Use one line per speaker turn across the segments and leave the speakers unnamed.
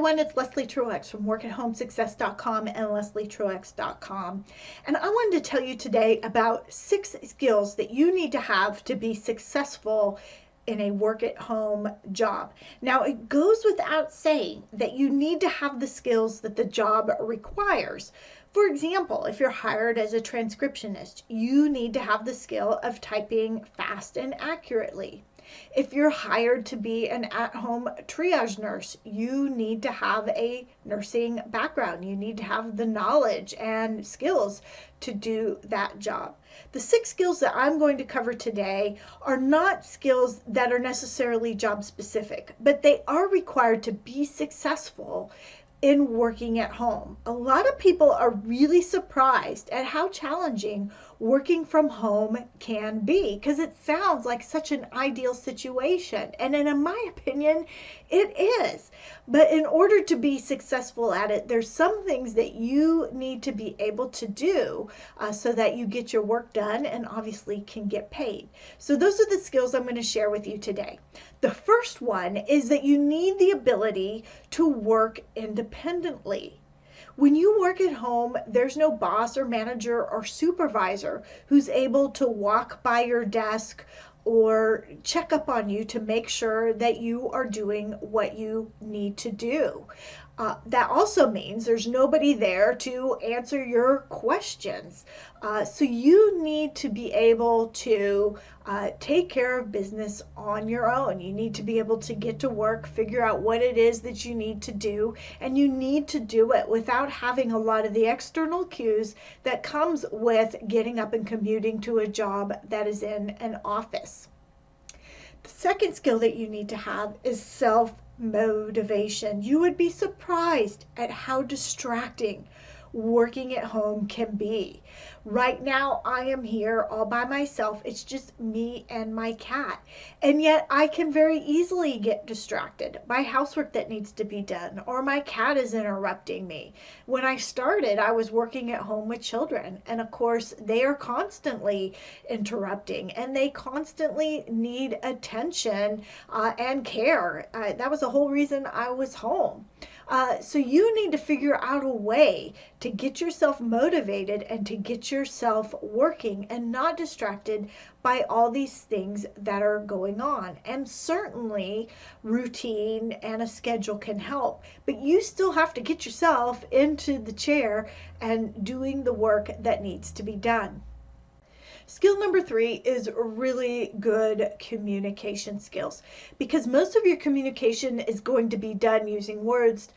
everyone, it's Leslie Truex from workathomesuccess.com and leslietruex.com. And I wanted to tell you today about 6 skills that you need to have to be successful in a work at home job. Now, it goes without saying that you need to have the skills that the job requires. For example, if you're hired as a transcriptionist, you need to have the skill of typing fast and accurately. If you're hired to be an at-home triage nurse, you need to have a nursing background. You need to have the knowledge and skills to do that job. The 6 skills that I'm going to cover today are not skills that are necessarily job specific, but they are required to be successful in working at home. A lot of people are really surprised at how challenging working from home can be because it sounds like such an ideal situation. And in my opinion, it is. But in order to be successful at it, there's some things that you need to be able to do so that you get your work done and obviously can get paid. So those are the skills I'm going to share with you today. The first one is that you need the ability to work independently. When you work at home, there's no boss or manager or supervisor who's able to walk by your desk or check up on you to make sure that you are doing what you need to do. That also means there's nobody there to answer your questions. So you need to be able to take care of business on your own. You need to be able to get to work, figure out what it is that you need to do, and you need to do it without having a lot of the external cues that comes with getting up and commuting to a job that is in an office. The second skill that you need to have is self-motivation. You would be surprised at how distracting working at home can be. Right now, I am here all by myself. It's just me and my cat. And yet I can very easily get distracted by housework that needs to be done, or my cat is interrupting me. When I started, I was working at home with children, and of course, they are constantly interrupting and they constantly need attention and care. That was the whole reason I was home. So you need to figure out a way to get yourself motivated and to get yourself working and not distracted by all these things that are going on. And certainly routine and a schedule can help, but you still have to get yourself into the chair and doing the work that needs to be done. Skill number 3 is really good communication skills, because most of your communication is going to be done using words,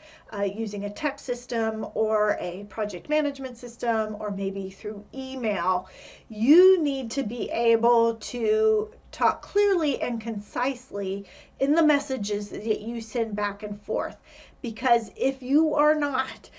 using a text system or a project management system, or maybe through email. You need to be able to talk clearly and concisely in the messages that you send back and forth. Because if you are not,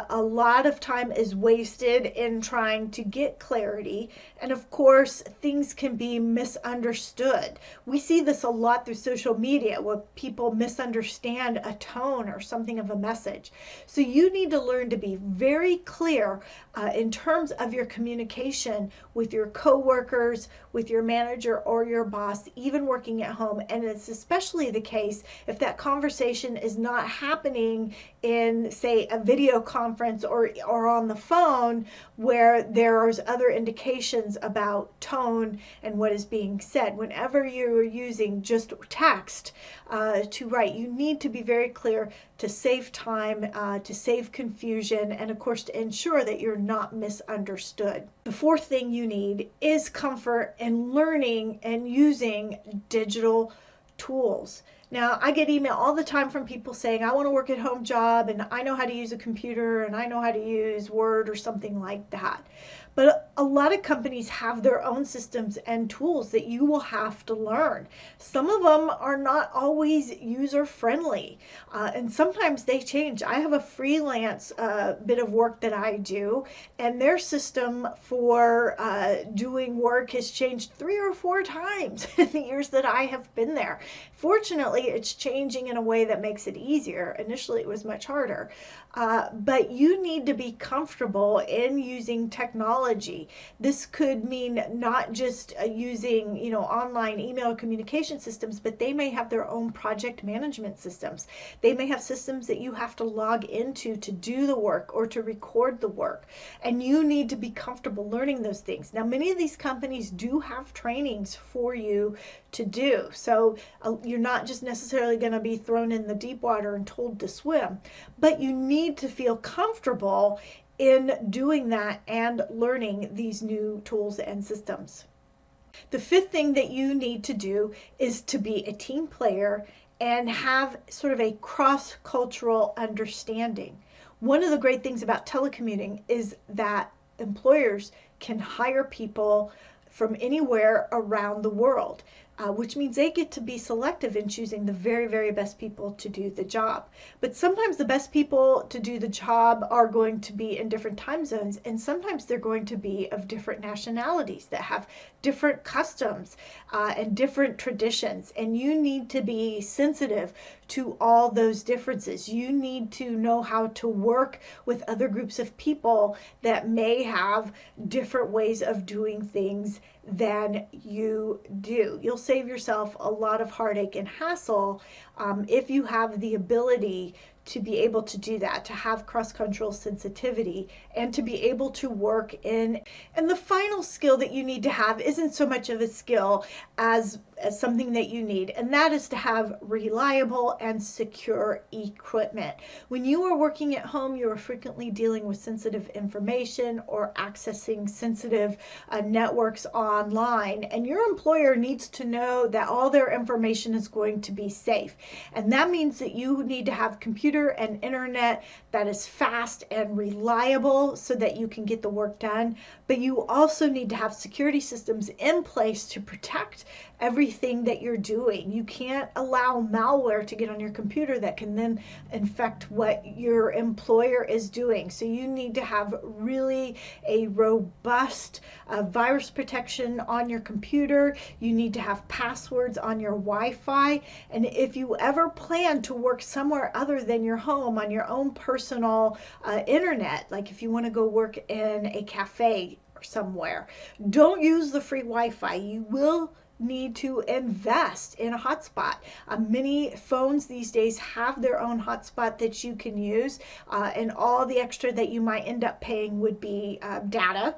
a lot of time is wasted in trying to get clarity. And of course, things can be misunderstood. We see this a lot through social media where people misunderstand a tone or something of a message. So you need to learn to be very clear in terms of your communication with your coworkers, with your manager or your boss, even working at home. And it's especially the case if that conversation is not happening in, say, a video conference or on the phone, where there's other indications about tone and what is being said. Whenever you're using just text to write, you need to be very clear to save time, to save confusion, and of course to ensure that you're not misunderstood. The fourth thing you need is comfort in learning and using digital tools. Now, I get email all the time from people saying, I want to work at home job and I know how to use a computer and I know how to use Word or something like that. But a lot of companies have their own systems and tools that you will have to learn. Some of them are not always user friendly, and sometimes they change. I have a freelance bit of work that I do, and their system for doing work has changed 3 or 4 times in the years that I have been there. Fortunately, it's changing in a way that makes it easier. Initially, it was much harder. But you need to be comfortable in using technology technology. This could mean not just using, online email communication systems, but they may have their own project management systems. They may have systems that you have to log into to do the work or to record the work. And you need to be comfortable learning those things. Now, many of these companies do have trainings for you to do. So you're not just necessarily going to be thrown in the deep water and told to swim, but you need to feel comfortable in doing that and learning these new tools and systems. The fifth thing that you need to do is to be a team player and have sort of a cross-cultural understanding. One of the great things about telecommuting is that employers can hire people from anywhere around the world, which means they get to be selective in choosing the very, very best people to do the job. But sometimes the best people to do the job are going to be in different time zones, and sometimes they're going to be of different nationalities that have different customs and different traditions, and you need to be sensitive to all those differences. You need to know how to work with other groups of people that may have different ways of doing things than you do. You'll save yourself a lot of heartache and hassle if you have the ability to be able to do that, to have cross-cultural sensitivity, and to be able to work in. And the final skill that you need to have isn't so much of a skill as something that you need, and that is to have reliable and secure equipment. When you are working at home, you are frequently dealing with sensitive information or accessing sensitive networks online, and your employer needs to know that all their information is going to be safe. And that means that you need to have computer and internet that is fast and reliable so that you can get the work done. But you also need to have security systems in place to protect everything that you're doing. You can't allow malware to get on your computer that can then infect what your employer is doing. So you need to have really a robust virus protection on your computer. You need to have passwords on your Wi-Fi. And if you ever plan to work somewhere other than your home on your own personal internet, like if you want to go work in a cafe or somewhere, don't use the free Wi-Fi. You will need to invest in a hotspot. Many phones these days have their own hotspot that you can use, and all the extra that you might end up paying would be data.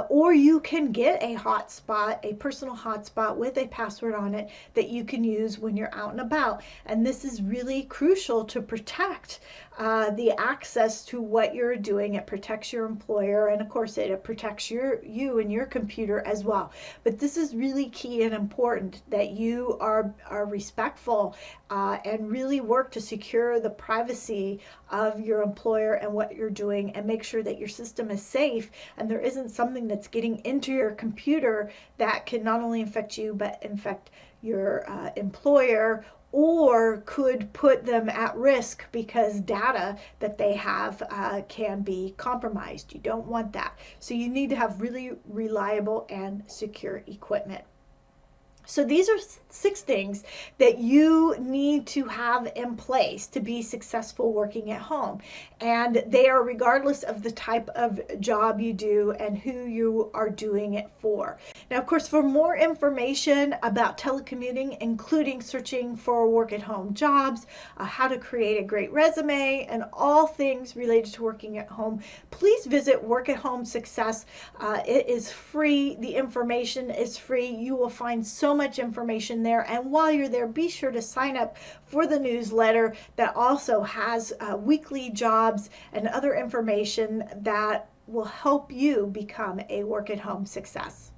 Or you can get a hotspot, a personal hotspot with a password on it that you can use when you're out and about. And this is really crucial to protect the access to what you're doing. It protects your employer, and of course it protects you and your computer as well. But this is really key and important that you are respectful and really work to secure the privacy of your employer and what you're doing, and make sure that your system is safe and there isn't something that's getting into your computer that can not only infect you but infect your employer, or could put them at risk because data that they have can be compromised. You don't want that. So you need to have really reliable and secure equipment. So these are 6 things that you need to have in place to be successful working at home. And they are regardless of the type of job you do and who you are doing it for. Now, of course, for more information about telecommuting, including searching for work at home jobs, how to create a great resume, and all things related to working at home, please visit Work at Home Success. It is free. The information is free. You will find so much information there, and while you're there, be sure to sign up for the newsletter that also has weekly jobs and other information that will help you become a work at home success.